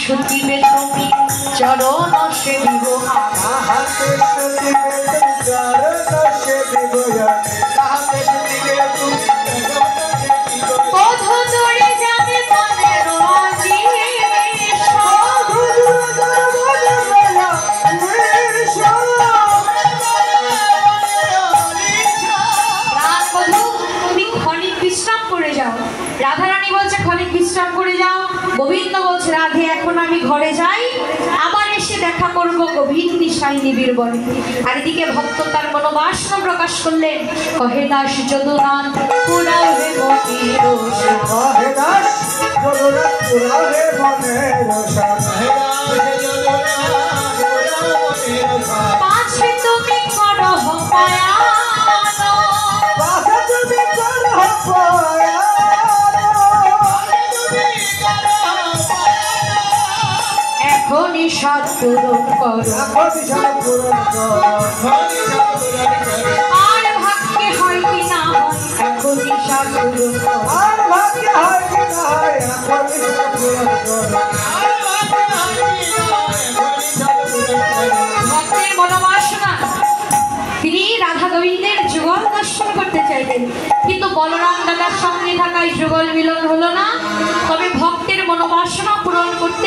সতীবে তুমি চরণ সেবিব তাহাতে সতীবে তুমি চরণ সেবিব তাহাতে সতীবে তুমি পথ ধরে যাবে মনের রাজি তুমি ক্ষণিক বিশ্রাম করে যাও। রাধারানী বলছে ক্ষণিক বিশ্রাম করে যাও, গোবিন্দ বলছে রাধে এখন আমি ঘরে যাই, আবার এসে দেখা করব গভীর নিশায় নিবিড় বনে। আর এদিকে ভক্ত তার মনোবাসনা প্রকাশ করলেন, কহে দাস যদুনাথ পুরাও হে মনের রোষা, কহে দাস যদুনাথ পুরাও হে মনের রোষা, পাছে তুমি করহ পায়ান, পাছে তুমি করহ পায়ান, এখনই সাধ পূরণ করো, এখনই সাধ পূরণ করো, আর ভাগ্যে হয় কি না হয় এখনই সাধ পূরণ করো, আর ভাগ্যে হয় কি না হয় এখনই সাধ পূরণ করো। ভক্তের মনোবাসনা, তিনি রাধা গোবিন্দের যুগল দর্শন করতে চাইলেন, কিন্তু বলরাম দাদার সঙ্গে থাকায় যুগল মিলন হলো না। তবে ভক্তের মনোবাসনা পূরণ করতে